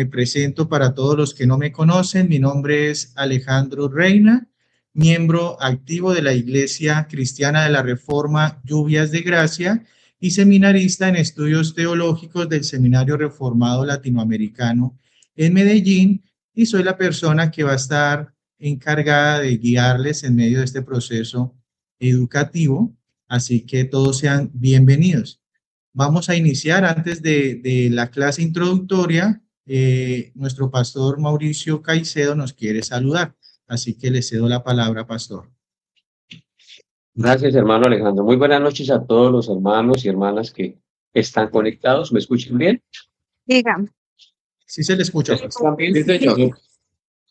Me presento para todos los que no me conocen. Mi nombre es Alejandro Reina, miembro activo de la Iglesia Cristiana de la Reforma Lluvias de Gracia y seminarista en estudios teológicos del Seminario Reformado Latinoamericano en Medellín, y soy la persona que va a estar encargada de guiarles en medio de este proceso educativo. Así que todos sean bienvenidos. Vamos a iniciar. Antes de la clase introductoria, nuestro pastor Mauricio Caicedo nos quiere saludar. Así que le cedo la palabra, pastor. Gracias, hermano Alejandro. Muy buenas noches a todos los hermanos y hermanas que están conectados. ¿Me escuchan bien? Dígame. Sí se le escucha, pastor. Sí, señor.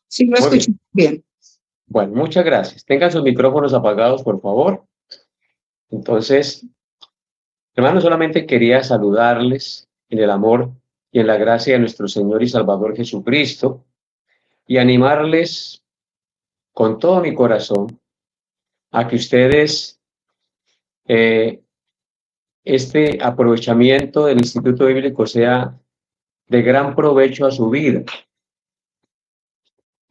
Sí, lo escucho bien. Bueno, muchas gracias. Tengan sus micrófonos apagados, por favor. Entonces, hermanos, solamente quería saludarles en el amor y en la gracia de nuestro Señor y Salvador Jesucristo y animarles con todo mi corazón a que ustedes este aprovechamiento del Instituto Bíblico sea de gran provecho a su vida.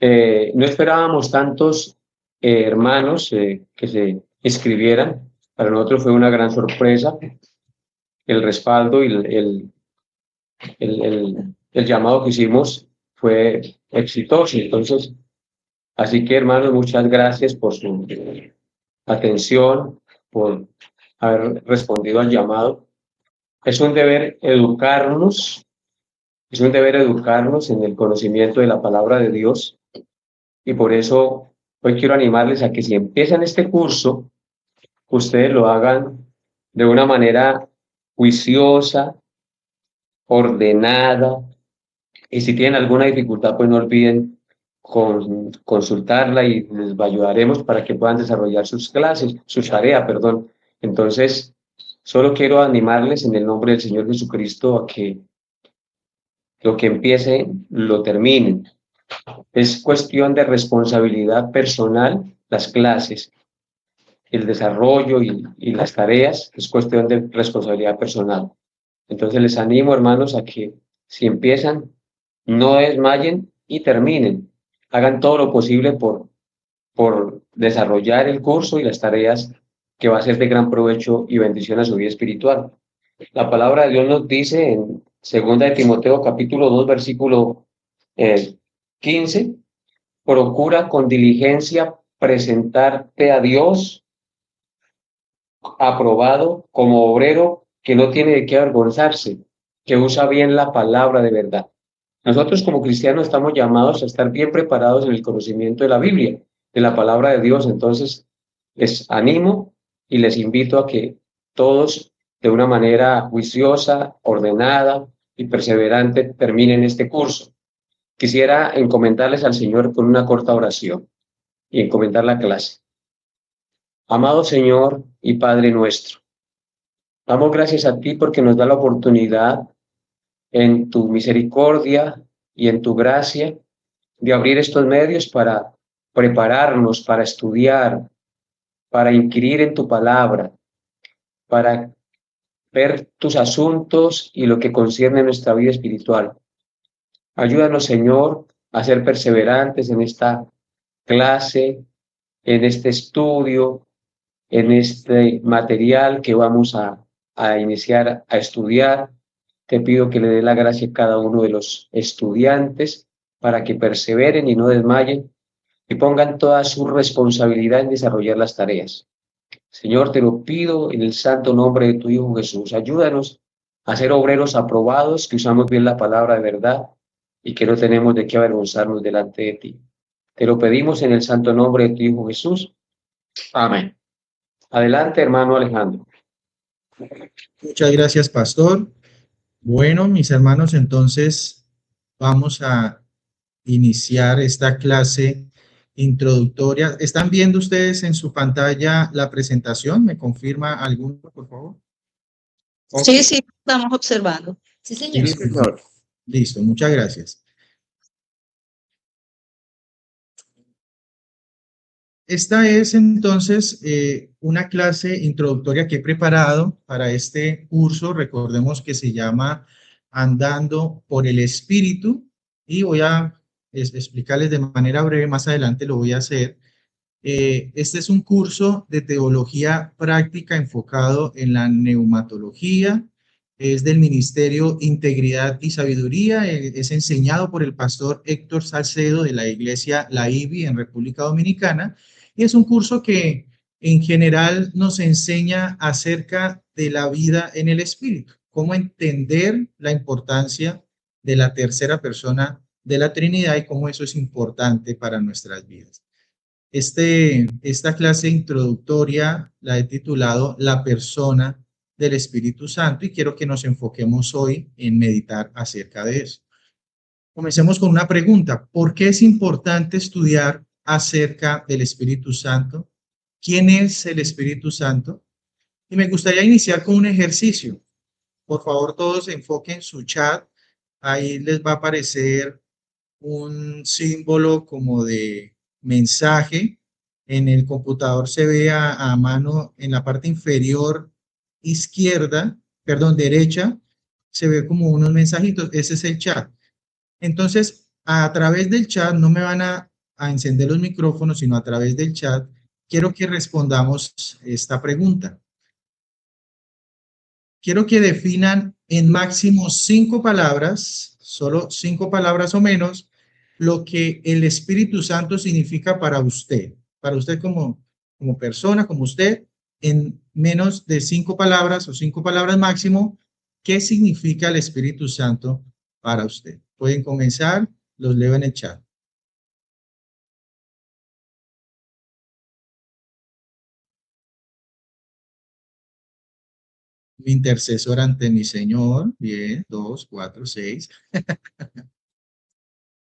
No esperábamos tantos hermanos que se inscribieran. Para nosotros fue una gran sorpresa el respaldo y el llamado que hicimos fue exitoso. Entonces, así que, hermanos, muchas gracias por su atención, por haber respondido al llamado. Es un deber educarnos en el conocimiento de la palabra de Dios, y por eso hoy quiero animarles a que si empiezan este curso, ustedes lo hagan de una manera juiciosa, ordenada, y si tienen alguna dificultad, pues no olviden consultarla y les ayudaremos para que puedan desarrollar sus clases, su tarea, perdón. Entonces, solo quiero animarles en el nombre del Señor Jesucristo a que lo que empiecen, lo terminen. Es cuestión de responsabilidad personal, las clases, el desarrollo y las tareas, es cuestión de responsabilidad personal. Entonces les animo, hermanos, a que si empiezan, no desmayen y terminen. Hagan todo lo posible por desarrollar el curso y las tareas que va a ser de gran provecho y bendición a su vida espiritual. La palabra de Dios nos dice en 2 de Timoteo capítulo 2, versículo 15, procura con diligencia presentarte a Dios aprobado como obrero que no tiene de qué avergonzarse, que usa bien la palabra de verdad. Nosotros como cristianos estamos llamados a estar bien preparados en el conocimiento de la Biblia, de la palabra de Dios. Entonces, les animo y les invito a que todos, de una manera juiciosa, ordenada y perseverante, terminen este curso. Quisiera encomendarles al Señor con una corta oración y encomendar la clase. Amado Señor y Padre nuestro, damos gracias a ti porque nos da la oportunidad en tu misericordia y en tu gracia de abrir estos medios para prepararnos, para estudiar, para inquirir en tu palabra, para ver tus asuntos y lo que concierne a nuestra vida espiritual. Ayúdanos, Señor, a ser perseverantes en esta clase, en este estudio, en este material que vamos a iniciar a estudiar. Te pido que le dé la gracia a cada uno de los estudiantes para que perseveren y no desmayen y pongan toda su responsabilidad en desarrollar las tareas. Señor, te lo pido en el santo nombre de tu Hijo Jesús. Ayúdanos a ser obreros aprobados, que usamos bien la palabra de verdad y que no tenemos de qué avergonzarnos delante de ti. Te lo pedimos en el santo nombre de tu Hijo Jesús. Amén. Adelante, hermano Alejandro. Muchas gracias, pastor. Bueno, mis hermanos, entonces vamos a iniciar esta clase introductoria. ¿Están viendo ustedes en su pantalla la presentación? ¿Me confirma alguno, por favor? Okay. Sí, estamos observando. Sí, señor. Sí, señor. Listo, muchas gracias. Esta es entonces una clase introductoria que he preparado para este curso. Recordemos que se llama Andando por el Espíritu. y voy a explicarles de manera breve, más adelante lo voy a hacer. Este es un curso de teología práctica enfocado en la neumatología, es del Ministerio Integridad y Sabiduría, es enseñado por el pastor Héctor Salcedo de la iglesia La IBI en República Dominicana, y es un curso que en general nos enseña acerca de la vida en el Espíritu, cómo entender la importancia de la tercera persona de la Trinidad y cómo eso es importante para nuestras vidas. Esta clase introductoria la he titulado La persona del Espíritu Santo y quiero que nos enfoquemos hoy en meditar acerca de eso. Comencemos con una pregunta. ¿Por qué es importante estudiar acerca del Espíritu Santo? ¿Quién es el Espíritu Santo? Y me gustaría iniciar con un ejercicio. Por favor, todos enfoquen su chat. Ahí les va a aparecer un símbolo como de mensaje. En el computador se ve a mano en la parte inferior izquierda, perdón, derecha, se ve como unos mensajitos. Ese es el chat. Entonces, a través del chat no me van a encender los micrófonos, sino a través del chat. Quiero que respondamos esta pregunta. Quiero que definan en máximo 5 palabras, solo 5 palabras o menos, lo que el Espíritu Santo significa para usted como persona, como usted, en menos de 5 palabras o 5 palabras máximo, ¿qué significa el Espíritu Santo para usted? Pueden comenzar, los leo en el chat. Mi intercesor ante mi Señor, bien, 2, 4, 6.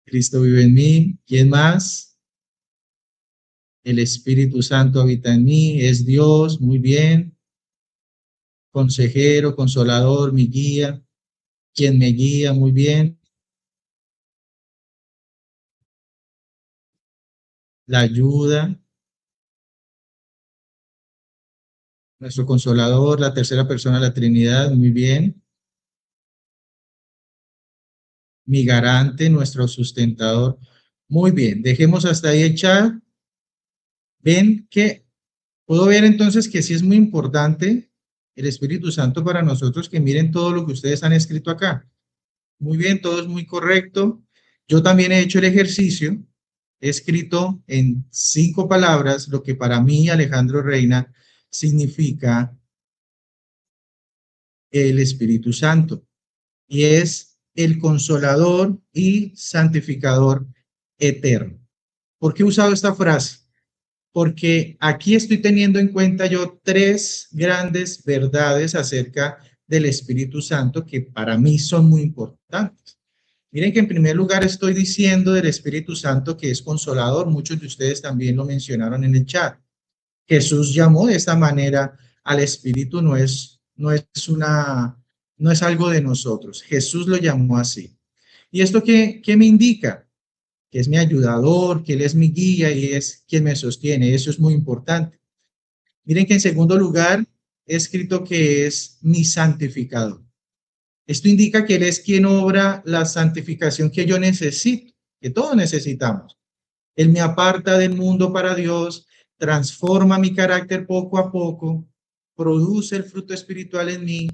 Cristo vive en mí, ¿quién más? El Espíritu Santo habita en mí, es Dios, muy bien. Consejero, consolador, mi guía, quien me guía, muy bien. La ayuda, nuestro consolador, la tercera persona de la Trinidad, muy bien. Mi garante, nuestro sustentador, muy bien. Dejemos hasta ahí el chat. Ven que puedo ver entonces que sí es muy importante el Espíritu Santo para nosotros, que miren todo lo que ustedes han escrito acá. Muy bien, todo es muy correcto. Yo también he hecho el ejercicio, he escrito en 5 palabras lo que para mí, Alejandro Reina, significa el Espíritu Santo. Y es el consolador y santificador eterno. ¿Por qué he usado esta frase? Porque aquí estoy teniendo en cuenta yo 3 grandes verdades acerca del Espíritu Santo que para mí son muy importantes. Miren que en primer lugar estoy diciendo del Espíritu Santo que es consolador. Muchos de ustedes también lo mencionaron en el chat. Jesús llamó de esta manera al Espíritu, no es algo de nosotros. Jesús lo llamó así. ¿Y esto qué me indica? Que es mi ayudador, que Él es mi guía y es quien me sostiene. Eso es muy importante. Miren que en segundo lugar he escrito que es mi santificador. Esto indica que Él es quien obra la santificación que yo necesito, que todos necesitamos. Él me aparta del mundo para Dios, transforma mi carácter poco a poco, produce el fruto espiritual en mí,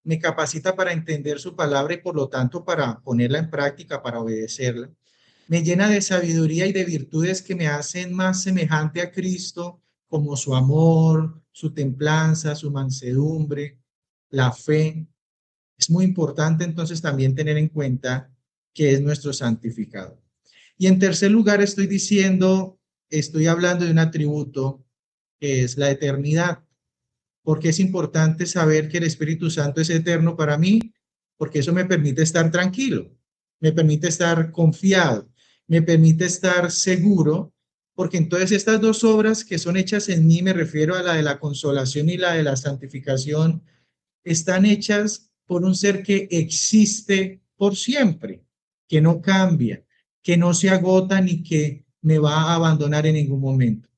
me capacita para entender su palabra y por lo tanto para ponerla en práctica, para obedecerla. Me llena de sabiduría y de virtudes que me hacen más semejante a Cristo, como su amor, su templanza, su mansedumbre, la fe. Es muy importante entonces también tener en cuenta que es nuestro santificador. Y en tercer lugar estoy hablando de un atributo que es la eternidad, porque es importante saber que el Espíritu Santo es eterno para mí, porque eso me permite estar tranquilo, me permite estar confiado, me permite estar seguro, porque entonces estas 2 obras que son hechas en mí, me refiero a la de la consolación y la de la santificación, están hechas por un ser que existe por siempre, que no cambia, que no se agota ni que me va a abandonar en ningún momento.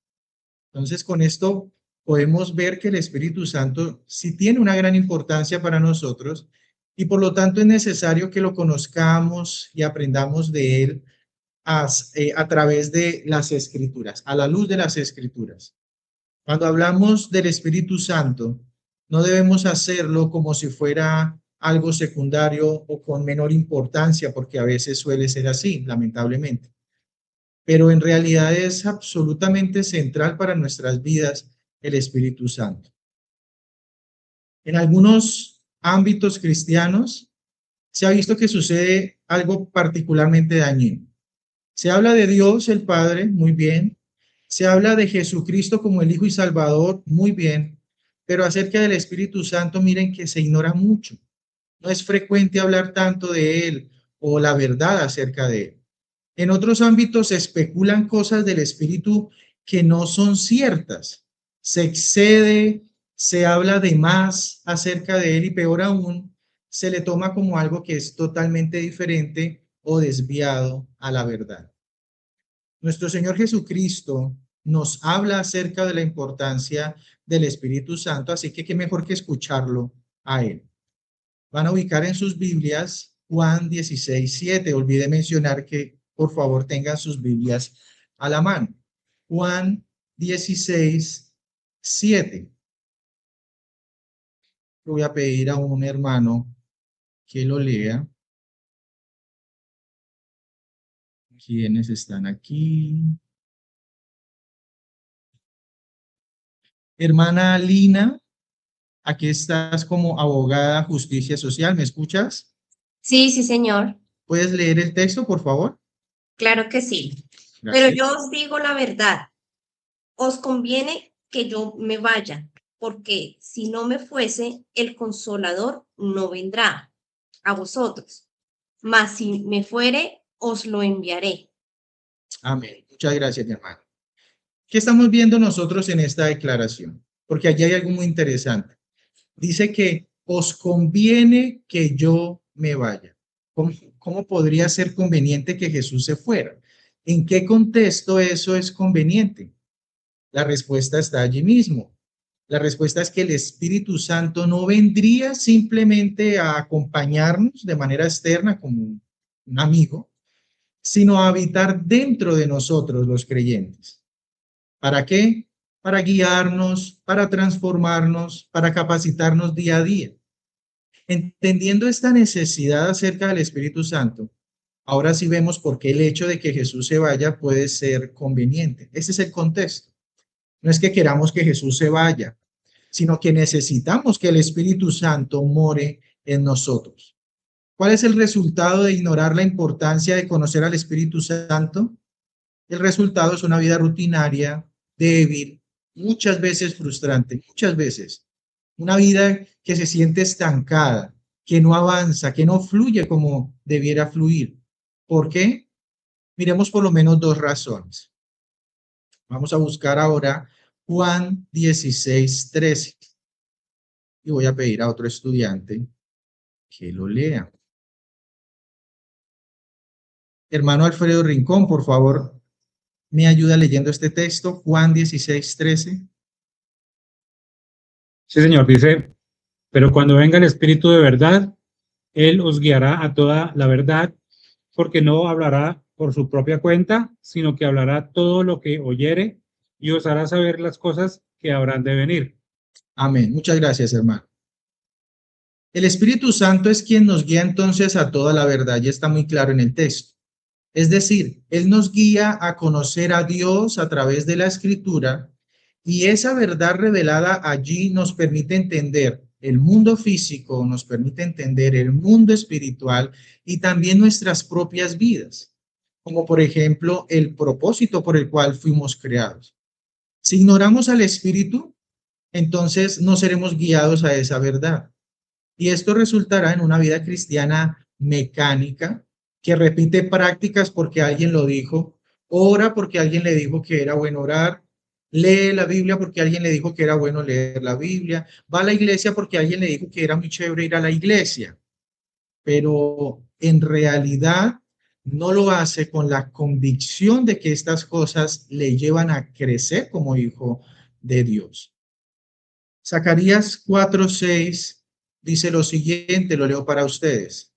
Entonces, con esto podemos ver que el Espíritu Santo sí tiene una gran importancia para nosotros y por lo tanto es necesario que lo conozcamos y aprendamos de él a través de las Escrituras, a la luz de las Escrituras. Cuando hablamos del Espíritu Santo, no debemos hacerlo como si fuera algo secundario o con menor importancia, porque a veces suele ser así, lamentablemente. Pero en realidad es absolutamente central para nuestras vidas el Espíritu Santo. En algunos ámbitos cristianos se ha visto que sucede algo particularmente dañino. Se habla de Dios el Padre, muy bien. Se habla de Jesucristo como el Hijo y Salvador, muy bien. Pero acerca del Espíritu Santo, miren que se ignora mucho. No es frecuente hablar tanto de él o la verdad acerca de él. En otros ámbitos se especulan cosas del Espíritu que no son ciertas. Se excede, se habla de más acerca de él y peor aún, se le toma como algo que es totalmente diferente o desviado a la verdad. Nuestro Señor Jesucristo nos habla acerca de la importancia del Espíritu Santo, así que qué mejor que escucharlo a él. Van a ubicar en sus Biblias Juan 16:7. Olvidé mencionar que por favor tengan sus Biblias a la mano. Juan 16:7. Voy a pedir a un hermano que lo lea. ¿Quiénes están aquí? Hermana Lina, aquí estás como abogada justicia social, ¿me escuchas? Sí, sí, señor. ¿Puedes leer el texto, por favor? Claro que sí. Gracias. Pero yo os digo la verdad. Os conviene que yo me vaya, porque si no me fuese, el Consolador no vendrá a vosotros. Mas si me fuere, os lo enviaré. Amén. Muchas gracias, mi hermano. ¿Qué estamos viendo nosotros en esta declaración? Porque allí hay algo muy interesante. Dice que os conviene que yo me vaya. ¿Cómo podría ser conveniente que Jesús se fuera? ¿En qué contexto eso es conveniente? La respuesta está allí mismo. La respuesta es que el Espíritu Santo no vendría simplemente a acompañarnos de manera externa como un amigo, sino a habitar dentro de nosotros los creyentes. ¿Para qué? Para guiarnos, para transformarnos, para capacitarnos día a día. Entendiendo esta necesidad acerca del Espíritu Santo, ahora sí vemos por qué el hecho de que Jesús se vaya puede ser conveniente. Ese es el contexto. No es que queramos que Jesús se vaya, sino que necesitamos que el Espíritu Santo more en nosotros. ¿Cuál es el resultado de ignorar la importancia de conocer al Espíritu Santo? El resultado es una vida rutinaria, débil, muchas veces frustrante, muchas veces. Una vida que se siente estancada, que no avanza, que no fluye como debiera fluir. ¿Por qué? Miremos por lo menos dos razones. Vamos a buscar ahora Juan 16:13. Y voy a pedir a otro estudiante que lo lea. Hermano Alfredo Rincón, por favor, me ayuda leyendo este texto, Juan 16:13. Sí, señor, dice, pero cuando venga el Espíritu de verdad, Él os guiará a toda la verdad, porque no hablará por su propia cuenta, sino que hablará todo lo que oyere y os hará saber las cosas que habrán de venir. Amén. Muchas gracias, hermano. El Espíritu Santo es quien nos guía entonces a toda la verdad, y está muy claro en el texto. Es decir, Él nos guía a conocer a Dios a través de la Escritura, y esa verdad revelada allí nos permite entender el mundo físico, nos permite entender el mundo espiritual y también nuestras propias vidas, como por ejemplo el propósito por el cual fuimos creados. Si ignoramos al Espíritu, entonces no seremos guiados a esa verdad. Y esto resultará en una vida cristiana mecánica, que repite prácticas porque alguien lo dijo, ora porque alguien le dijo que era bueno orar, lee la Biblia porque alguien le dijo que era bueno leer la Biblia, va a la iglesia porque alguien le dijo que era muy chévere ir a la iglesia, pero en realidad no lo hace con la convicción de que estas cosas le llevan a crecer como hijo de Dios. Zacarías 4:6 dice lo siguiente, lo leo para ustedes.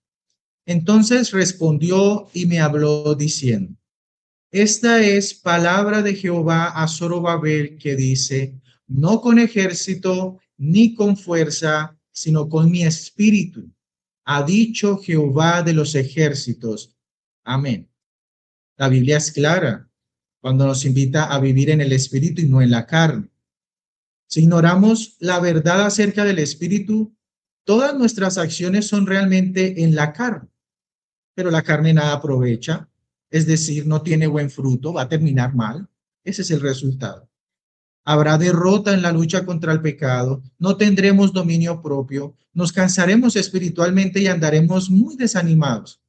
Entonces respondió y me habló diciendo, esta es palabra de Jehová a Zorobabel que dice, no con ejército ni con fuerza, sino con mi espíritu, ha dicho Jehová de los ejércitos. Amén. La Biblia es clara cuando nos invita a vivir en el espíritu y no en la carne. Si ignoramos la verdad acerca del espíritu, todas nuestras acciones son realmente en la carne, pero la carne nada aprovecha, es decir, no tiene buen fruto, va a terminar mal. Ese es el resultado. Habrá derrota en la lucha contra el pecado, no tendremos dominio propio, nos cansaremos espiritualmente y andaremos muy desanimados.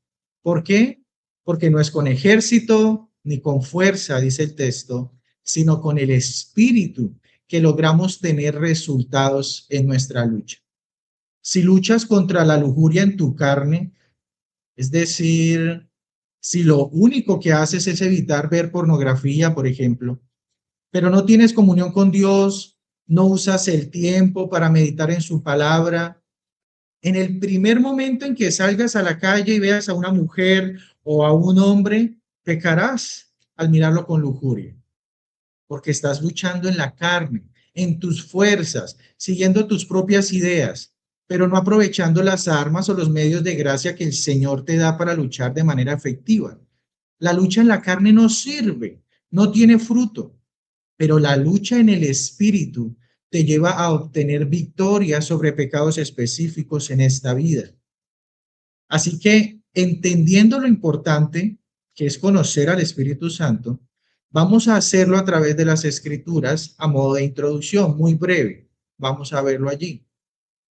¿Por qué? Porque no es con ejército ni con fuerza, dice el texto, sino con el espíritu que logramos tener resultados en nuestra lucha. Si luchas contra la lujuria en tu carne, es decir, si lo único que haces es evitar ver pornografía, por ejemplo, pero no tienes comunión con Dios, no usas el tiempo para meditar en su palabra, en el primer momento en que salgas a la calle y veas a una mujer o a un hombre, pecarás al mirarlo con lujuria, porque estás luchando en la carne, en tus fuerzas, siguiendo tus propias ideas, pero no aprovechando las armas o los medios de gracia que el Señor te da para luchar de manera efectiva. La lucha en la carne no sirve, no tiene fruto, pero la lucha en el espíritu te lleva a obtener victoria sobre pecados específicos en esta vida. Así que, entendiendo lo importante que es conocer al Espíritu Santo, vamos a hacerlo a través de las Escrituras a modo de introducción, muy breve. Vamos a verlo allí.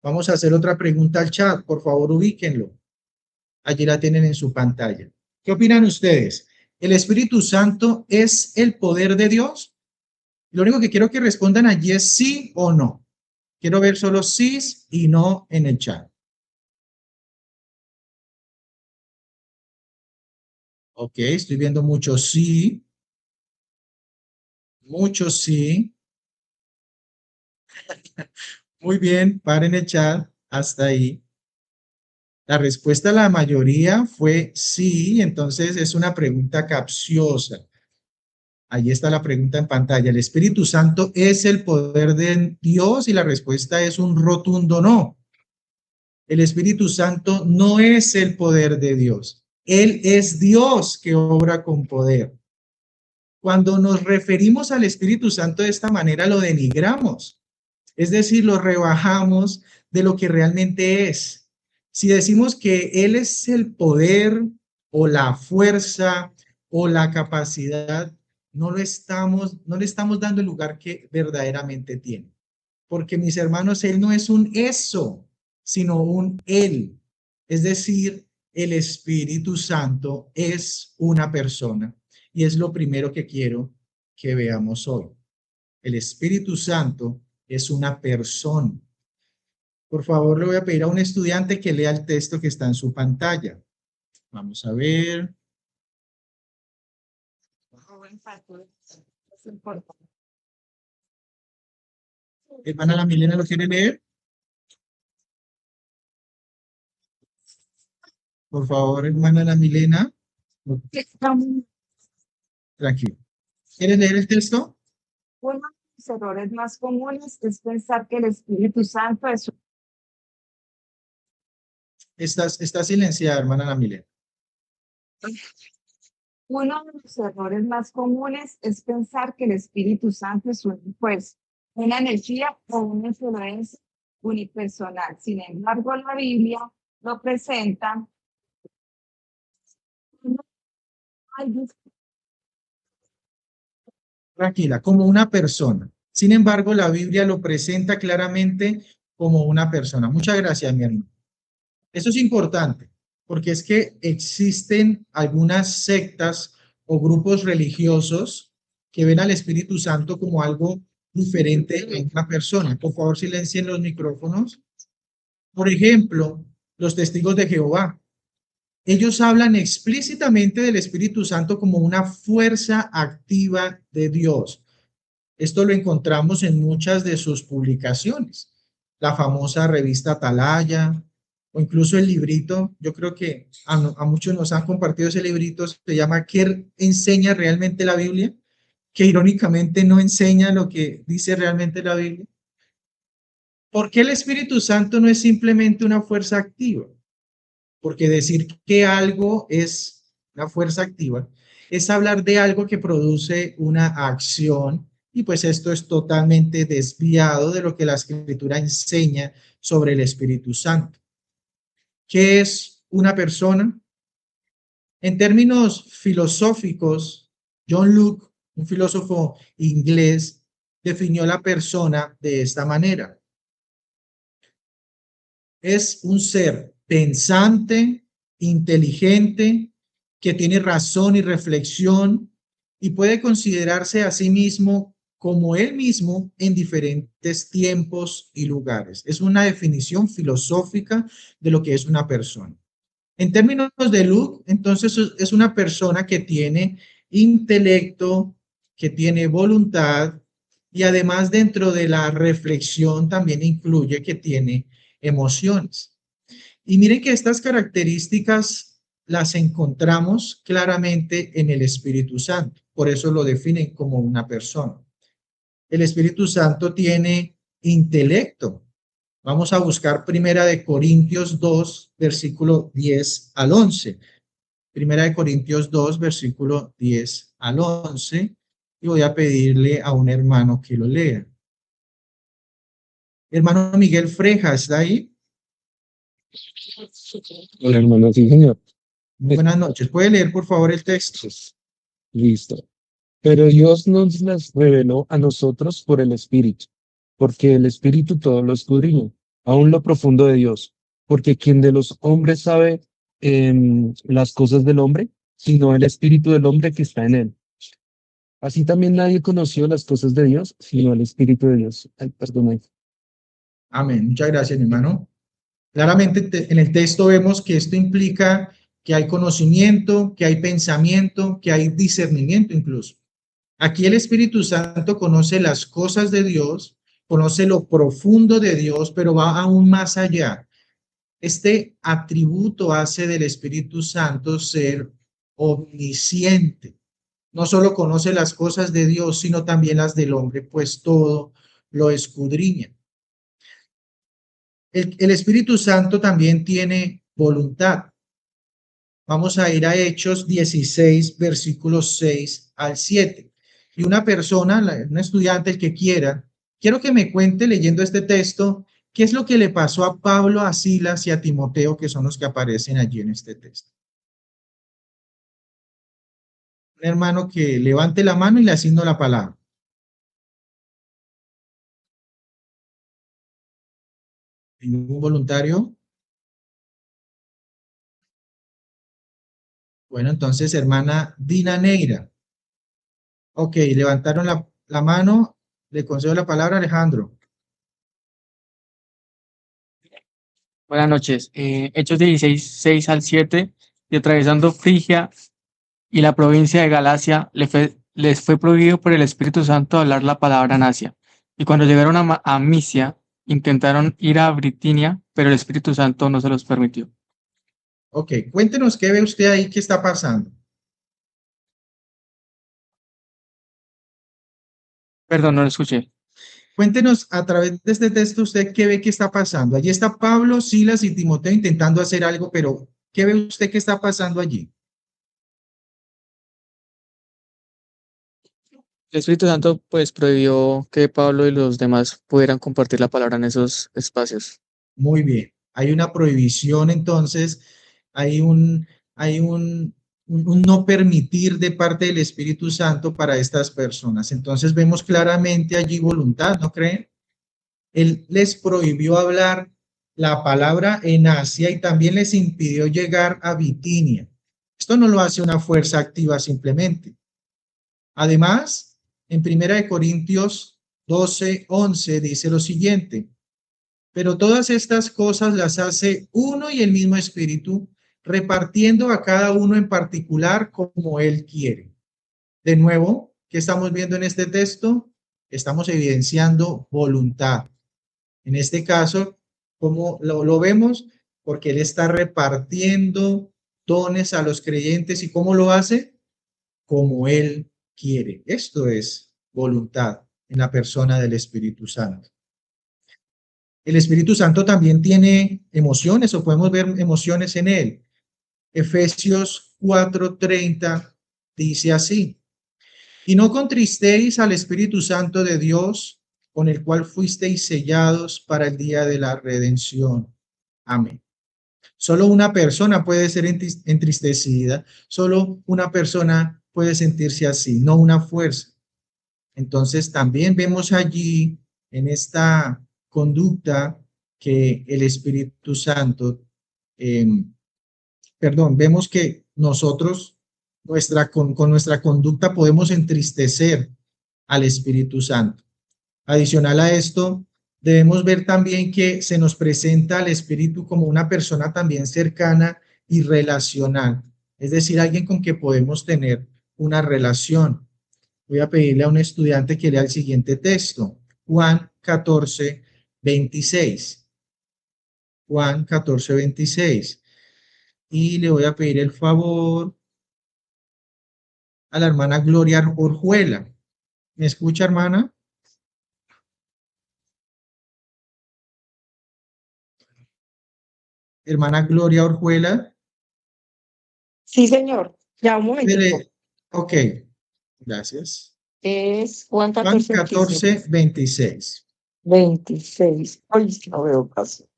Vamos a hacer otra pregunta al chat, por favor ubíquenlo. Allí la tienen en su pantalla. ¿Qué opinan ustedes? ¿El Espíritu Santo es el poder de Dios? Lo único que quiero que respondan allí es sí o no. Quiero ver solo sí y no en el chat. Ok, estoy viendo muchos sí. Muchos sí. Muy bien, paren el chat hasta ahí. La respuesta a la mayoría fue sí, entonces es una pregunta capciosa. Ahí está la pregunta en pantalla. ¿El Espíritu Santo es el poder de Dios? Y la respuesta es un rotundo no. El Espíritu Santo no es el poder de Dios. Él es Dios que obra con poder. Cuando nos referimos al Espíritu Santo de esta manera, lo denigramos. Es decir, lo rebajamos de lo que realmente es. Si decimos que Él es el poder o la fuerza o la capacidad, no le estamos dando el lugar que verdaderamente tiene. Porque, mis hermanos, Él no es un eso, sino un Él. Es decir, el Espíritu Santo es una persona. Y es lo primero que quiero que veamos hoy. El Espíritu Santo es una persona. Por favor, le voy a pedir a un estudiante que lea el texto que está en su pantalla. Vamos a ver. Hermana La Milena, ¿lo quiere leer? Por favor, hermana La Milena. Tranquilo. ¿Quieres leer el texto? Uno de los errores más comunes es pensar que el Espíritu Santo es Está silenciada, hermana La Milena. uno de los errores más comunes es pensar que el Espíritu Santo es una energía o una influencia unipersonal. Sin embargo, la Biblia lo presenta Tranquila, como una persona. Sin embargo, la Biblia lo presenta claramente como una persona. Muchas gracias, mi hermano. Eso es importante, porque es que existen algunas sectas o grupos religiosos que ven al Espíritu Santo como algo diferente en una persona. Por favor, silencien los micrófonos. Por ejemplo, los testigos de Jehová. Ellos hablan explícitamente del Espíritu Santo como una fuerza activa de Dios. Esto lo encontramos en muchas de sus publicaciones. la famosa revista Atalaya, o incluso el librito. Yo creo que a muchos nos han compartido ese librito, se llama ¿Qué enseña realmente la Biblia? Que irónicamente no enseña lo que dice realmente la Biblia. ¿Por qué el Espíritu Santo no es simplemente una fuerza activa? Porque decir que algo es una fuerza activa es hablar de algo que produce una acción, y pues esto es totalmente desviado de lo que la Escritura enseña sobre el Espíritu Santo. ¿Qué es una persona? En términos filosóficos, John Locke, un filósofo inglés, definió la persona de esta manera. Es un ser pensante, inteligente, que tiene razón y reflexión y puede considerarse a sí mismo como él mismo en diferentes tiempos y lugares. Es una definición filosófica de lo que es una persona. En términos de Luke, entonces es una persona que tiene intelecto, que tiene voluntad y además dentro de la reflexión también incluye que tiene emociones. Y miren que estas características las encontramos claramente en el Espíritu Santo. Por eso lo definen como una persona. El Espíritu Santo tiene intelecto. Vamos a buscar Primera de Corintios 2, versículo 10 al 11. Primera de Corintios 2, versículo 10 al 11. Y voy a pedirle a un hermano que lo lea. Hermano Miguel Freja, ¿está ahí? Hola, hermano, sí, señor. Buenas noches. ¿Puede leer, por favor, el texto? Listo. Pero Dios nos las reveló a nosotros por el Espíritu, porque el Espíritu todo lo escudriña, aún lo profundo de Dios, porque quien de los hombres sabe las cosas del hombre, sino el Espíritu del hombre que está en él. Así también nadie conoció las cosas de Dios, sino el Espíritu de Dios. Ay, perdón. Amén. Muchas gracias, mi hermano. Claramente en el texto vemos que esto implica que hay conocimiento, que hay pensamiento, que hay discernimiento incluso. Aquí el Espíritu Santo conoce las cosas de Dios, conoce lo profundo de Dios, pero va aún más allá. Este atributo hace del Espíritu Santo ser omnisciente. No solo conoce las cosas de Dios, sino también las del hombre, pues todo lo escudriña. El Espíritu Santo también tiene voluntad. Vamos a ir a Hechos 16, versículos 6 al 7. Y una persona, un estudiante, el que quiera, quiero que me cuente leyendo este texto, qué es lo que le pasó a Pablo, a Silas y a Timoteo, que son los que aparecen allí en este texto. Un hermano que levante la mano y le asigno la palabra. ¿Ningún voluntario? Bueno, entonces, hermana Dina Neira. Ok, levantaron la mano. Le concedo la palabra a Alejandro. Buenas noches. Hechos 16, 6 al 7, y atravesando Frigia y la provincia de Galacia, les fue prohibido por el Espíritu Santo hablar la palabra en Asia. Y cuando llegaron a Misia, intentaron ir a Bitinia, pero el Espíritu Santo no se los permitió. Ok, cuéntenos qué ve usted ahí, qué está pasando. Perdón, no lo escuché. Cuéntenos a través de este texto usted qué ve que está pasando. Allí está Pablo, Silas y Timoteo intentando hacer algo, pero ¿qué ve usted que está pasando allí? El Espíritu Santo pues prohibió que Pablo y los demás pudieran compartir la palabra en esos espacios. Muy bien. Hay una prohibición, entonces, hay un no permitir de parte del Espíritu Santo para estas personas. Entonces vemos claramente allí voluntad, ¿no creen? Él les prohibió hablar la palabra en Asia y también les impidió llegar a Bitinia. Esto no lo hace una fuerza activa simplemente. Además, en 1 Corintios 12, 11 dice lo siguiente: pero todas estas cosas las hace uno y el mismo Espíritu, repartiendo a cada uno en particular como Él quiere. De nuevo, ¿qué estamos viendo en este texto? Estamos evidenciando voluntad. En este caso, ¿cómo lo vemos? Porque Él está repartiendo dones a los creyentes. ¿Y cómo lo hace? Como Él quiere. Esto es voluntad en la persona del Espíritu Santo. El Espíritu Santo también tiene emociones, o podemos ver emociones en Él. Efesios 4:30 dice así: y no contristéis al Espíritu Santo de Dios, con el cual fuisteis sellados para el día de la redención. Amén. Solo una persona puede ser entristecida, solo una persona puede sentirse así, no una fuerza. Entonces también vemos allí en esta conducta que el Espíritu Santo, vemos que nosotros con nuestra conducta podemos entristecer al Espíritu Santo. Adicional a esto, debemos ver también que se nos presenta al Espíritu como una persona también cercana y relacional, es decir, alguien con que podemos tener una relación. Voy a pedirle a un estudiante que lea el siguiente texto, Juan 14:26. Juan 14:26. Y le voy a pedir el favor a la hermana Gloria Orjuela. ¿Me escucha, hermana? Hermana Gloria Orjuela. Sí, señor. Ya, un momento. Ok, gracias. Es Juan Juan 14:26. 14:26. Ay, no veo caso.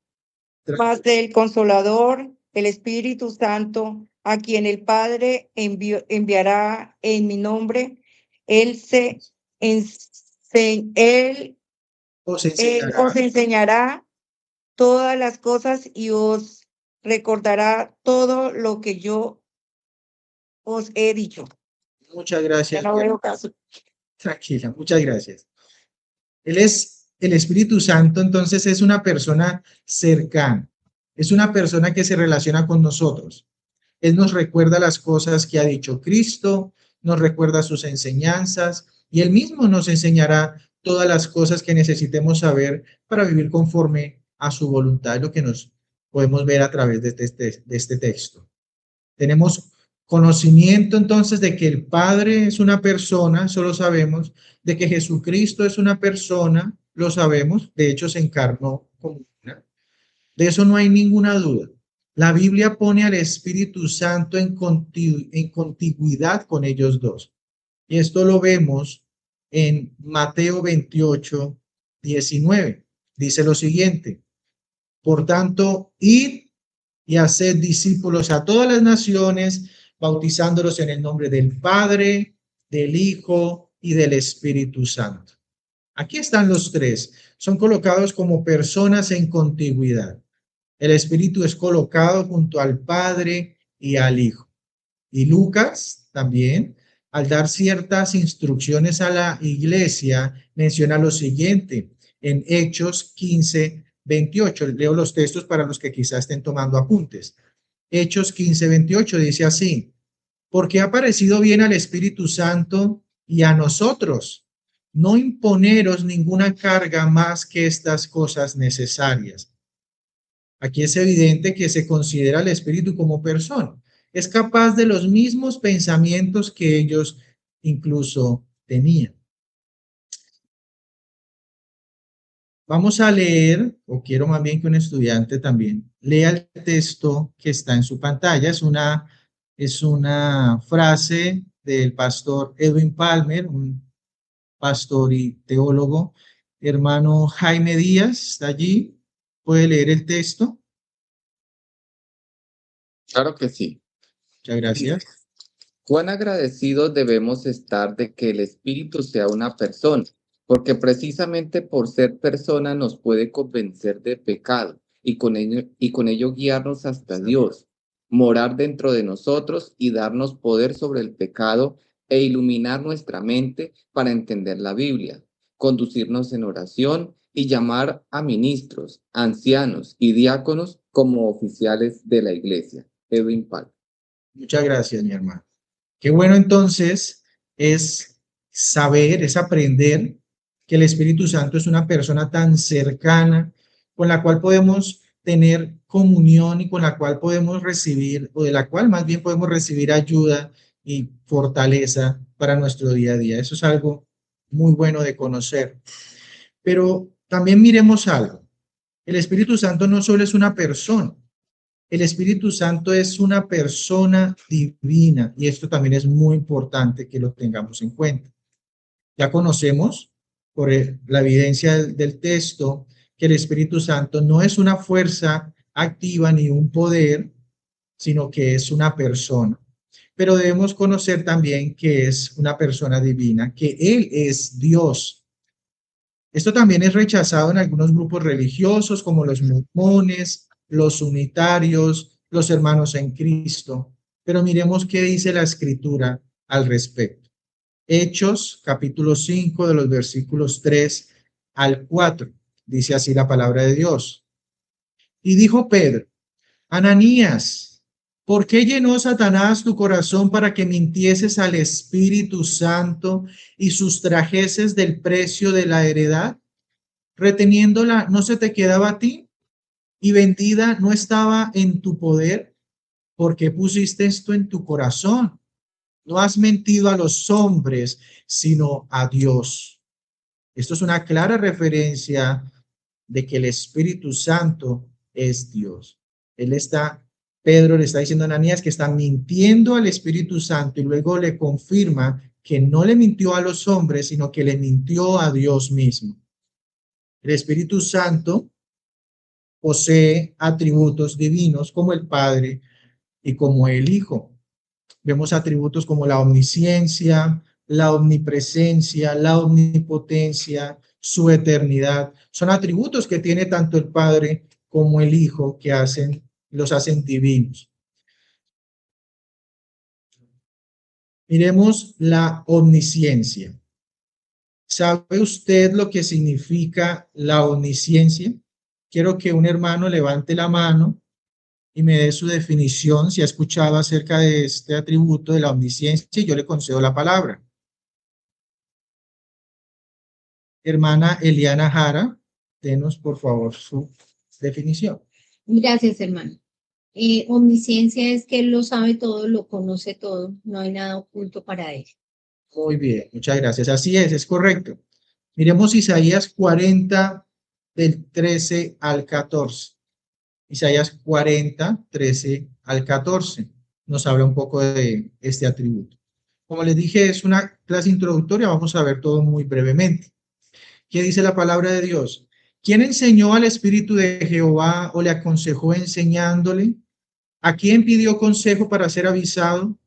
Más del Consolador, el Espíritu Santo, a quien el Padre enviará en mi nombre. Él Os os enseñará. enseñará todas las cosas y os recordará todo lo que yo os he dicho. Muchas gracias. Ya no veo caso. Tranquila, muchas gracias. Él es el Espíritu Santo, entonces es una persona cercana, es una persona que se relaciona con nosotros. Él nos recuerda las cosas que ha dicho Cristo, nos recuerda sus enseñanzas y Él mismo nos enseñará todas las cosas que necesitemos saber para vivir conforme a su voluntad, lo que nos podemos ver a través de este texto. Tenemos conocimiento entonces de que el Padre es una persona, eso lo sabemos, de que Jesucristo es una persona, lo sabemos, de hecho se encarnó como una. De eso no hay ninguna duda. La Biblia pone al Espíritu Santo en contigüidad con ellos dos. Y esto lo vemos en Mateo 28:19. Dice lo siguiente: por tanto, id y haced discípulos a todas las naciones, bautizándolos en el nombre del Padre, del Hijo y del Espíritu Santo. Aquí están los tres. Son colocados como personas en contigüidad. El Espíritu es colocado junto al Padre y al Hijo. Y Lucas también, al dar ciertas instrucciones a la iglesia, menciona lo siguiente en Hechos 15:28. Leo los textos para los que quizás estén tomando apuntes. Hechos 15:28 dice así: porque ha parecido bien al Espíritu Santo y a nosotros no imponeros ninguna carga más que estas cosas necesarias. Aquí es evidente que se considera al Espíritu como persona. Es capaz de los mismos pensamientos que ellos incluso tenían. Vamos a leer, o quiero más bien que un estudiante también lea el texto que está en su pantalla. Es una frase del pastor Edwin Palmer, un pastor y teólogo. Hermano Jaime Díaz está allí. ¿Puede leer el texto? Claro que sí. Muchas gracias. Cuán agradecidos debemos estar de que el Espíritu sea una persona, porque precisamente por ser persona nos puede convencer de pecado y con ello guiarnos hasta Dios, morar dentro de nosotros y darnos poder sobre el pecado e iluminar nuestra mente para entender la Biblia, conducirnos en oración y llamar a ministros, ancianos y diáconos como oficiales de la iglesia. Edwin Palmer. Muchas gracias, mi hermano. Qué bueno entonces es saber, es aprender que el Espíritu Santo es una persona tan cercana con la cual podemos tener comunión y con la cual podemos recibir, o de la cual más bien podemos recibir ayuda y fortaleza para nuestro día a día. Eso es algo muy bueno de conocer. Pero también miremos algo. El Espíritu Santo no solo es una persona, el Espíritu Santo es una persona divina, y esto también es muy importante que lo tengamos en cuenta. Ya conocemos por la evidencia del texto que el Espíritu Santo no es una fuerza activa ni un poder, sino que es una persona. Pero debemos conocer también que es una persona divina, que Él es Dios. Esto también es rechazado en algunos grupos religiosos como los mormones, los unitarios, los hermanos en Cristo. Pero miremos qué dice la Escritura al respecto. Hechos, capítulo 5, de los versículos 3 al 4. Dice así la palabra de Dios. Y dijo Pedro: Ananías, ¿por qué llenó Satanás tu corazón para que mintieses al Espíritu Santo y sustrajeses del precio de la heredad? Reteniéndola, ¿no se te quedaba a ti? Y vendida, ¿no estaba en tu poder? ¿Por qué pusiste esto en tu corazón? No has mentido a los hombres, sino a Dios. Esto es una clara referencia de que el Espíritu Santo es Dios. Pedro le está diciendo a Ananías que está mintiendo al Espíritu Santo, y luego le confirma que no le mintió a los hombres, sino que le mintió a Dios mismo. El Espíritu Santo posee atributos divinos como el Padre y como el Hijo. Vemos atributos como la omnisciencia, la omnipresencia, la omnipotencia, su eternidad. Son atributos que tiene tanto el Padre como el Hijo, que los hacen divinos. Miremos la omnisciencia. ¿Sabe usted lo que significa la omnisciencia? Quiero que un hermano levante la mano y me dé su definición, si ha escuchado acerca de este atributo de la omnisciencia, y yo le concedo la palabra. Hermana Eliana Jara, denos por favor su definición. Gracias, hermano. Omnisciencia es que Él lo sabe todo, lo conoce todo, no hay nada oculto para Él. Muy bien, muchas gracias. Así es correcto. Miremos Isaías 40, del 13 al 14. Isaías 40, 13 al 14. Nos habla un poco de este atributo. Como les dije, es una clase introductoria, vamos a ver todo muy brevemente. ¿Qué dice la palabra de Dios? ¿Quién enseñó al Espíritu de Jehová o le aconsejó enseñándole? ¿A quién pidió consejo para ser avisado?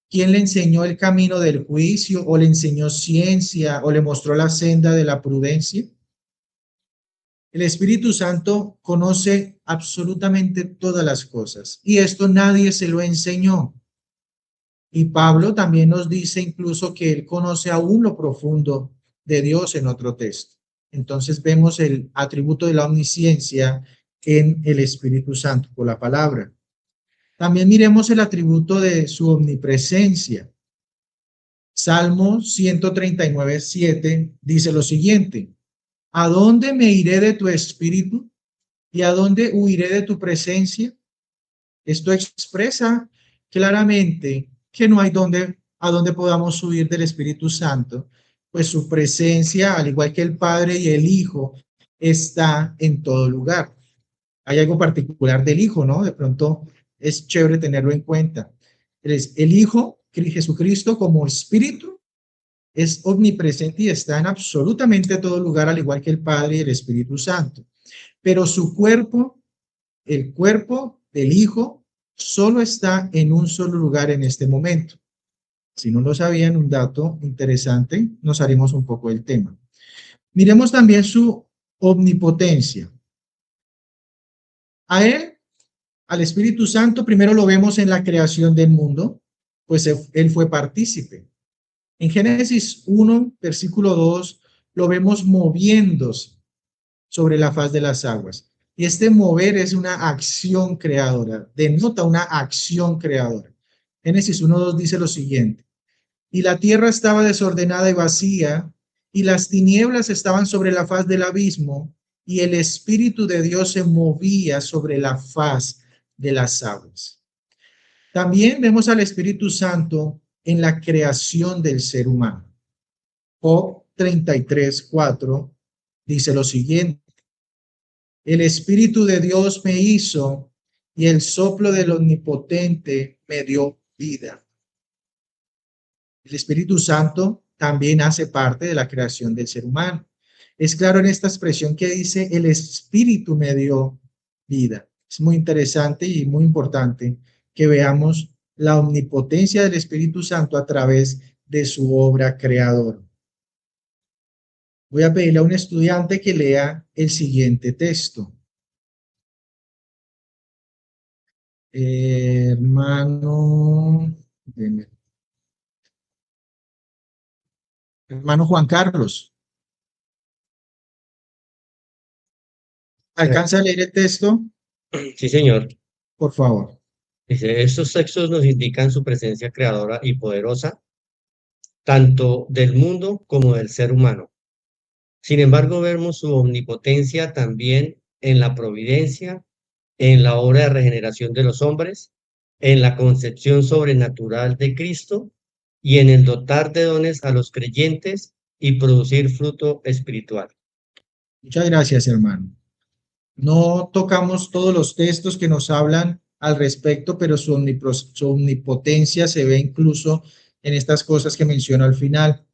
¿Quién le enseñó el camino del juicio o le enseñó ciencia o le mostró la senda de la prudencia? El Espíritu Santo conoce absolutamente todas las cosas, y esto nadie se lo enseñó. Y Pablo también nos dice incluso que él conoce aún lo profundo de Dios en otro texto. Entonces vemos el atributo de la omnisciencia en el Espíritu Santo por la palabra. También miremos el atributo de su omnipresencia. Salmo 139, 7 dice lo siguiente: ¿A dónde me iré de tu espíritu? ¿Y a dónde huiré de tu presencia? Esto expresa claramente que no hay a dónde podamos huir del Espíritu Santo, pues su presencia, al igual que el Padre y el Hijo, está en todo lugar. Hay algo particular del Hijo, ¿no? De pronto es chévere tenerlo en cuenta. El Hijo, Jesucristo, como Espíritu, es omnipresente y está en absolutamente todo lugar, al igual que el Padre y el Espíritu Santo. Pero su cuerpo, el cuerpo del Hijo, solo está en un solo lugar en este momento. Si no lo sabían, un dato interesante, nos haremos un poco del tema. Miremos también su omnipotencia. A él, al Espíritu Santo, primero lo vemos en la creación del mundo, pues él fue partícipe. En Génesis 1, versículo 2, lo vemos moviéndose sobre la faz de las aguas. Y este mover es una acción creadora, denota una acción creadora. Génesis 1:2 dice lo siguiente: y la tierra estaba desordenada y vacía, y las tinieblas estaban sobre la faz del abismo, y el Espíritu de Dios se movía sobre la faz de las aguas. También vemos al Espíritu Santo en la creación del ser humano. Job 33:4 dice lo siguiente: el Espíritu de Dios me hizo y el soplo del Omnipotente me dio vida. El Espíritu Santo también hace parte de la creación del ser humano. Es claro en esta expresión que dice, el Espíritu me dio vida. Es muy interesante y muy importante que veamos la omnipotencia del Espíritu Santo a través de su obra creadora. Voy a pedirle a un estudiante que lea el siguiente texto. Hermano Juan Carlos. ¿Alcanza a leer el texto? Sí, señor. Por favor. Dice, estos textos nos indican su presencia creadora y poderosa, tanto del mundo como del ser humano. Sin embargo, vemos su omnipotencia también en la providencia, en la obra de regeneración de los hombres, en la concepción sobrenatural de Cristo y en el dotar de dones a los creyentes y producir fruto espiritual. Muchas gracias, hermano. No tocamos todos los textos que nos hablan al respecto, pero su omnipotencia se ve incluso en estas cosas que menciono al final,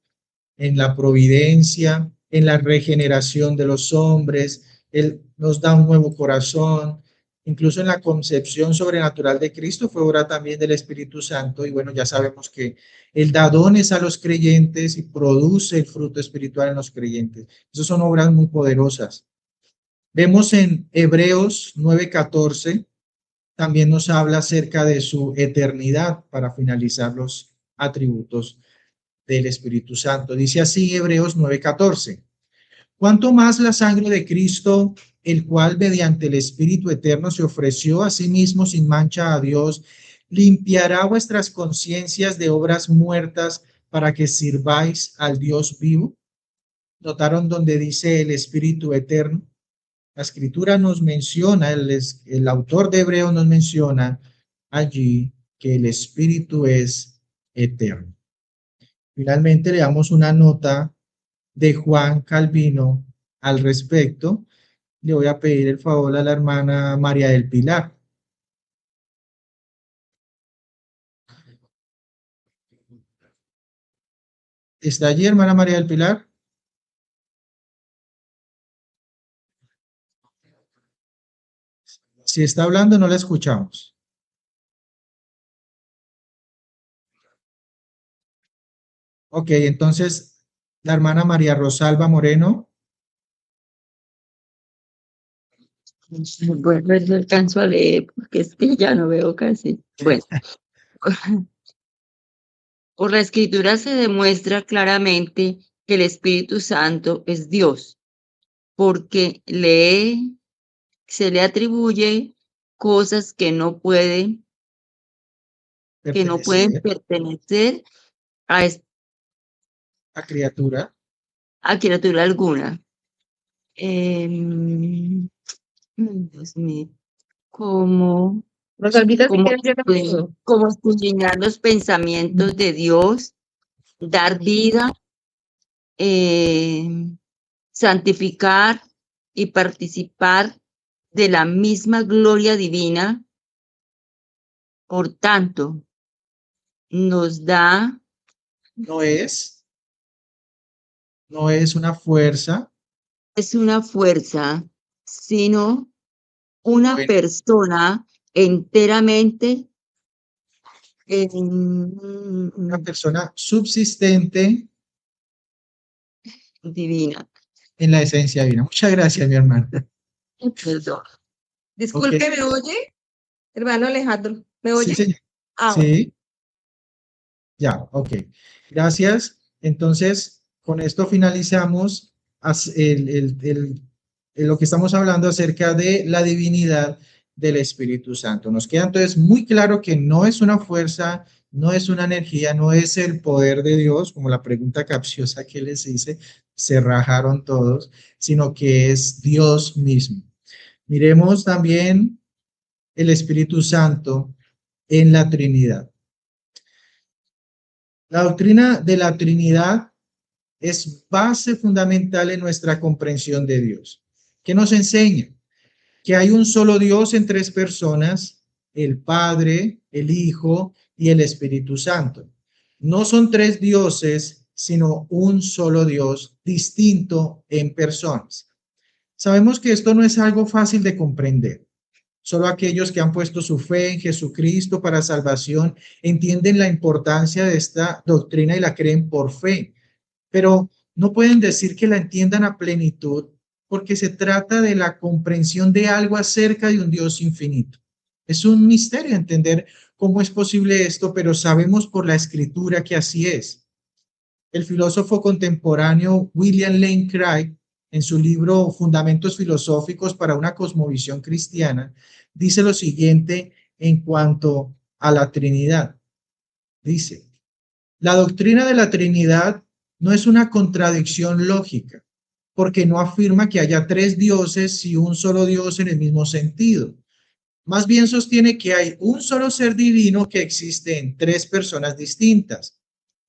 en la providencia, en la regeneración de los hombres. Él nos da un nuevo corazón, incluso en la concepción sobrenatural de Cristo fue obra también del Espíritu Santo. Y bueno, ya sabemos que Él da dones a los creyentes y produce el fruto espiritual en los creyentes. Esas son obras muy poderosas. Vemos en Hebreos 9:14, también nos habla acerca de su eternidad para finalizar los atributos del Espíritu Santo. Dice así Hebreos 9:14: cuanto más la sangre de Cristo, el cual mediante el Espíritu eterno se ofreció a sí mismo sin mancha a Dios, limpiará vuestras conciencias de obras muertas para que sirváis al Dios vivo. ¿Notaron donde dice el Espíritu eterno? La Escritura nos menciona, el autor de Hebreos nos menciona allí que el Espíritu es eterno. Finalmente le damos una nota de Juan Calvino al respecto. Le voy a pedir el favor a la hermana María del Pilar. ¿Está allí, hermana María del Pilar? Si está hablando, no la escuchamos. Ok, entonces, la hermana María Rosalba Moreno. Bueno, no alcanzo a leer porque es que ya no veo casi. Bueno, por la Escritura se demuestra claramente que el Espíritu Santo es Dios, porque se le atribuye cosas que no pueden pertenecer a criatura alguna. Dios mío, como escudriñar los pensamientos de Dios, dar vida, santificar y participar de la misma gloria divina. Por tanto, nos da... No es una fuerza. Es una fuerza, sino una persona enteramente... una persona subsistente. Divina. En la esencia divina. Muchas gracias, mi hermana. Perdón. Disculpe, Okay. ¿me oye? Hermano Alejandro, ¿me oye? Sí, señor. Ah, Sí. Ya, ok. Gracias. Entonces, con esto finalizamos lo que estamos hablando acerca de la divinidad del Espíritu Santo. Nos queda entonces muy claro que no es una fuerza no es una energía, no es el poder de Dios, como la pregunta capciosa que les hice, se rajaron todos, sino que es Dios mismo. Miremos también el Espíritu Santo en la Trinidad. La doctrina de la Trinidad es base fundamental en nuestra comprensión de Dios. ¿Qué nos enseña? Que hay un solo Dios en tres personas, el Padre, el Hijo y el Espíritu Santo. No son tres dioses, sino un solo Dios distinto en personas. Sabemos que esto no es algo fácil de comprender. Solo aquellos que han puesto su fe en Jesucristo para salvación entienden la importancia de esta doctrina y la creen por fe. Pero no pueden decir que la entiendan a plenitud porque se trata de la comprensión de algo acerca de un Dios infinito. Es un misterio entender cómo es posible esto, pero sabemos por la Escritura que así es. El filósofo contemporáneo William Lane Craig, en su libro Fundamentos Filosóficos para una Cosmovisión Cristiana, dice lo siguiente en cuanto a la Trinidad. Dice, la doctrina de la Trinidad no es una contradicción lógica, porque no afirma que haya tres dioses y un solo Dios en el mismo sentido. Más bien sostiene que hay un solo ser divino que existe en tres personas distintas.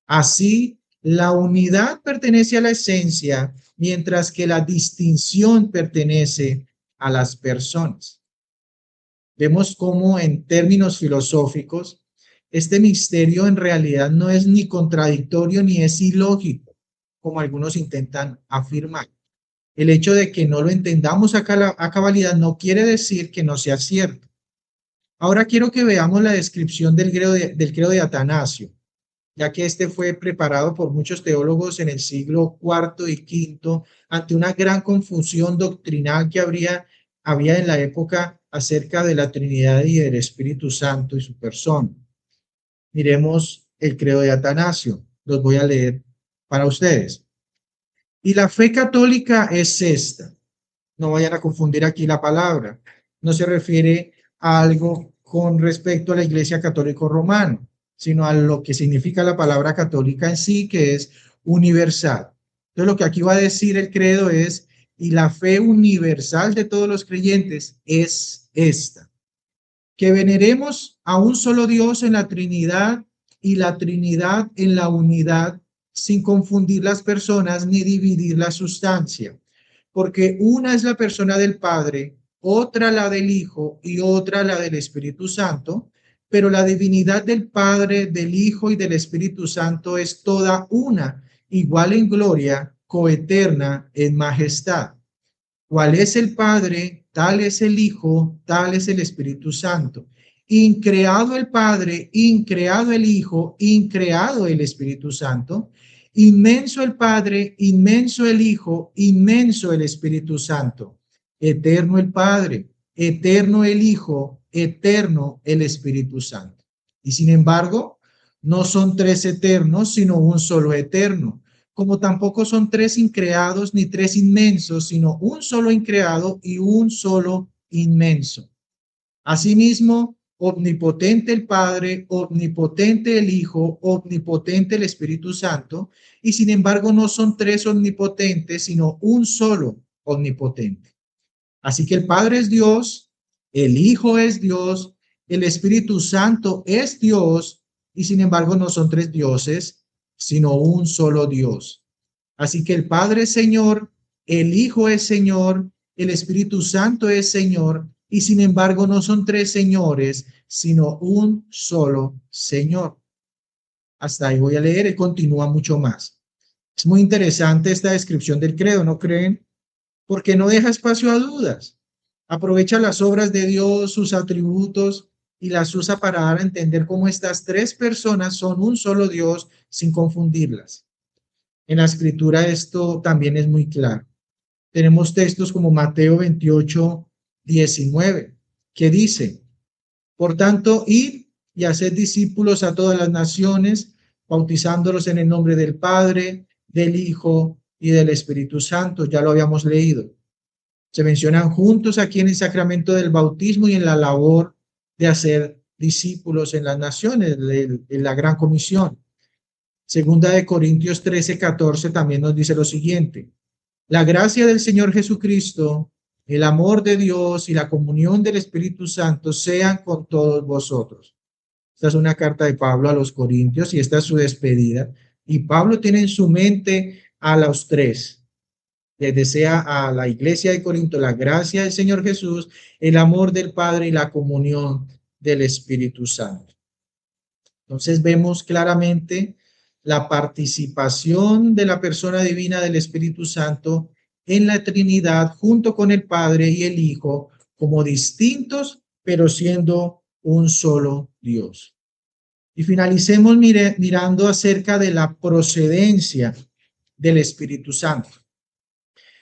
Así, la unidad pertenece a la esencia, mientras que la distinción pertenece a las personas. Vemos cómo en términos filosóficos, este misterio en realidad no es ni contradictorio ni es ilógico, como algunos intentan afirmar. El hecho de que no lo entendamos a cabalidad no quiere decir que no sea cierto. Ahora quiero que veamos la descripción del credo de Atanasio, ya que este fue preparado por muchos teólogos en el siglo IV y V ante una gran confusión doctrinal que había en la época acerca de la Trinidad y del Espíritu Santo y su persona. Miremos el credo de Atanasio, los voy a leer para ustedes. Y la fe católica es esta. No vayan a confundir aquí la palabra. No se refiere a algo con respecto a la Iglesia Católica Romana, sino a lo que significa la palabra católica en sí, que es universal. Entonces, lo que aquí va a decir el credo es, y la fe universal de todos los creyentes es esta, que veneremos a un solo Dios en la Trinidad y la Trinidad en la unidad, sin confundir las personas ni dividir la sustancia, porque una es la persona del Padre, otra la del Hijo y otra la del Espíritu Santo, pero la divinidad del Padre, del Hijo y del Espíritu Santo es toda una, igual en gloria, coeterna en majestad. ¿Cuál es el Padre? Tal es el Hijo, tal es el Espíritu Santo. Increado el Padre, increado el Hijo, increado el Espíritu Santo. Inmenso el Padre, inmenso el Hijo, inmenso el Espíritu Santo. Eterno el Padre, eterno el Hijo, eterno el Espíritu Santo. Y sin embargo, no son tres eternos, sino un solo eterno. Como tampoco son tres increados ni tres inmensos, sino un solo increado y un solo inmenso. Asimismo, omnipotente el Padre, omnipotente el Hijo, omnipotente el Espíritu Santo, y sin embargo no son tres omnipotentes, sino un solo omnipotente. Así que el Padre es Dios, el Hijo es Dios, el Espíritu Santo es Dios, y sin embargo no son tres dioses, sino un solo Dios. Así que el Padre es Señor, el Hijo es Señor, el Espíritu Santo es Señor, y sin embargo no son tres señores, sino un solo Señor. Hasta ahí voy a leer, y continúa mucho más. Es muy interesante esta descripción del credo, ¿no creen? Porque no deja espacio a dudas. Aprovecha las obras de Dios, sus atributos, y las usa para dar a entender cómo estas tres personas son un solo Dios sin confundirlas. En la Escritura esto también es muy claro. Tenemos textos como Mateo 28:19, que dice, por tanto, id y haced discípulos a todas las naciones, bautizándolos en el nombre del Padre, del Hijo y del Espíritu Santo. Ya lo habíamos leído. Se mencionan juntos aquí en el sacramento del bautismo y en la labor de hacer discípulos en las naciones, en la gran comisión. Segunda de Corintios 13:14 también nos dice lo siguiente: la gracia del Señor Jesucristo, el amor de Dios y la comunión del Espíritu Santo sean con todos vosotros. Esta es una carta de Pablo a los Corintios y esta es su despedida. Y Pablo tiene en su mente a los tres. Les desea a la iglesia de Corinto la gracia del Señor Jesús, el amor del Padre y la comunión del Espíritu Santo. Entonces vemos claramente la participación de la persona divina del Espíritu Santo en la Trinidad junto con el Padre y el Hijo como distintos, pero siendo un solo Dios. Y finalicemos mirando acerca de la procedencia del Espíritu Santo.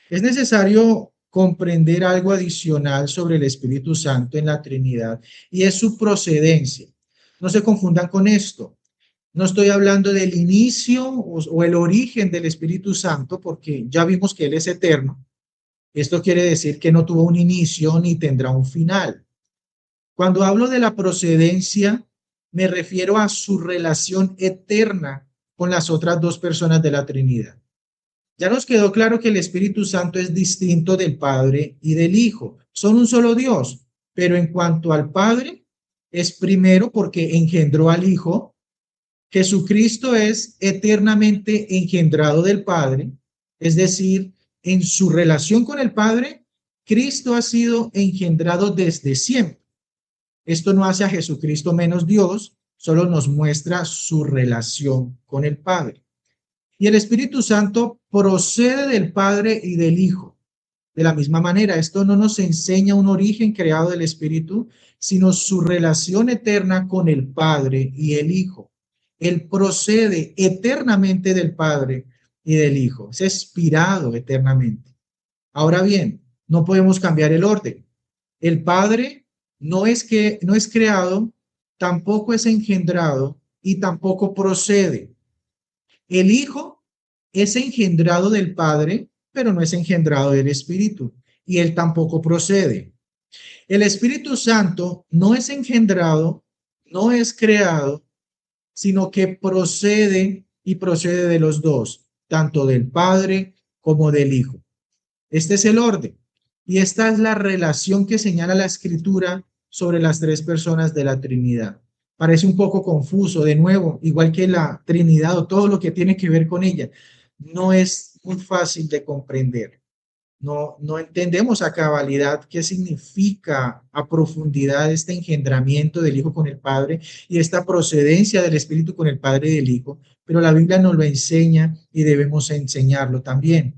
Es necesario comprender algo adicional sobre el Espíritu Santo en la Trinidad y es su procedencia. No se confundan con esto. No estoy hablando del inicio o el origen del Espíritu Santo, porque ya vimos que Él es eterno. Esto quiere decir que no tuvo un inicio ni tendrá un final. Cuando hablo de la procedencia, me refiero a su relación eterna con las otras dos personas de la Trinidad. Ya nos quedó claro que el Espíritu Santo es distinto del Padre y del Hijo. Son un solo Dios, pero en cuanto al Padre, es primero porque engendró al Hijo. Jesucristo es eternamente engendrado del Padre, es decir, en su relación con el Padre, Cristo ha sido engendrado desde siempre. Esto no hace a Jesucristo menos Dios, solo nos muestra su relación con el Padre. Y el Espíritu Santo procede del Padre y del Hijo. De la misma manera, esto no nos enseña un origen creado del Espíritu, sino su relación eterna con el Padre y el Hijo. Él procede eternamente del Padre y del Hijo. Es inspirado eternamente. Ahora bien, no podemos cambiar el orden. El Padre no es creado, tampoco es engendrado y tampoco procede. El Hijo es engendrado del Padre, pero no es engendrado del Espíritu, y Él tampoco procede. El Espíritu Santo no es engendrado, no es creado, sino que procede y procede de los dos, tanto del Padre como del Hijo. Este es el orden, y esta es la relación que señala la Escritura sobre las tres personas de la Trinidad. Parece un poco confuso, de nuevo, igual que la Trinidad o todo lo que tiene que ver con ella. No es muy fácil de comprender. No entendemos a cabalidad qué significa a profundidad este engendramiento del Hijo con el Padre y esta procedencia del Espíritu con el Padre y del Hijo, pero la Biblia nos lo enseña y debemos enseñarlo también.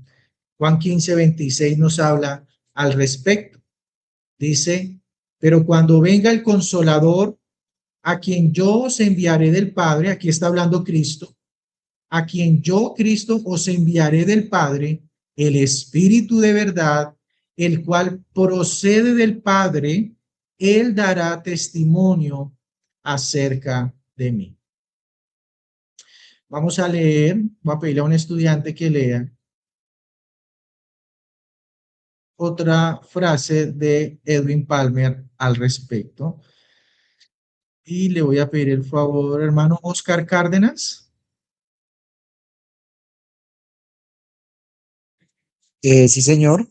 Juan 15:26 nos habla al respecto. Dice: pero cuando venga el Consolador, a quien yo os enviaré del Padre, aquí está hablando Cristo, a quien yo, Cristo, os enviaré del Padre, el Espíritu de verdad, el cual procede del Padre, Él dará testimonio acerca de mí. Vamos a leer, voy a pedirle a un estudiante que lea otra frase de Edwin Palmer al respecto. Y le voy a pedir el favor, hermano Oscar Cárdenas. Sí, señor.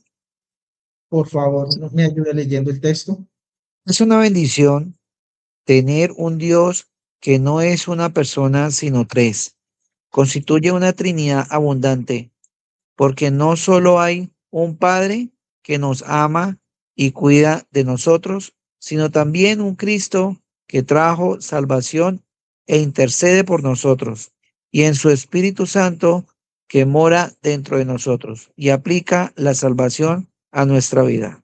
Por favor, me ayude leyendo el texto. Es una bendición tener un Dios que no es una persona, sino tres. Constituye una Trinidad abundante, porque no solo hay un Padre que nos ama y cuida de nosotros, sino también un Cristo que trajo salvación e intercede por nosotros, y en su Espíritu Santo que mora dentro de nosotros y aplica la salvación a nuestra vida.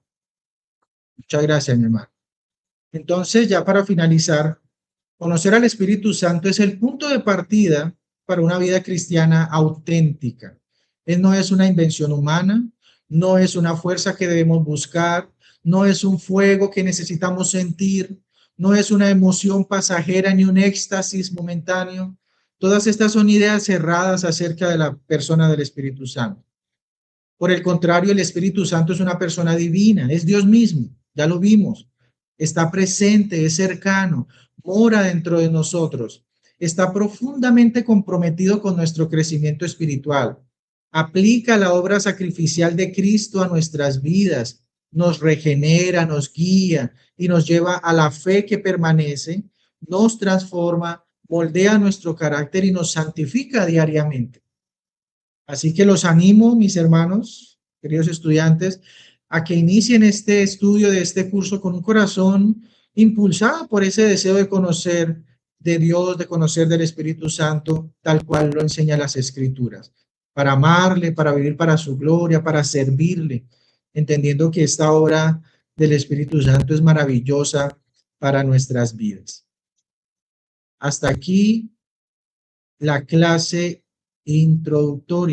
Muchas gracias, mi hermano. Entonces, ya para finalizar, conocer al Espíritu Santo es el punto de partida para una vida cristiana auténtica. Él no es una invención humana, no es una fuerza que debemos buscar, no es un fuego que necesitamos sentir, no es una emoción pasajera ni un éxtasis momentáneo. Todas estas son ideas cerradas acerca de la persona del Espíritu Santo. Por el contrario, el Espíritu Santo es una persona divina, es Dios mismo, ya lo vimos. Está presente, es cercano, mora dentro de nosotros, está profundamente comprometido con nuestro crecimiento espiritual, aplica la obra sacrificial de Cristo a nuestras vidas, nos regenera, nos guía y nos lleva a la fe que permanece, nos transforma, moldea nuestro carácter y nos santifica diariamente. Así que los animo, mis hermanos, queridos estudiantes, a que inicien este estudio de este curso con un corazón impulsado por ese deseo de conocer de Dios, de conocer del Espíritu Santo, tal cual lo enseña las Escrituras, para amarle, para vivir para su gloria, para servirle, entendiendo que esta obra del Espíritu Santo es maravillosa para nuestras vidas. Hasta aquí la clase introductoria.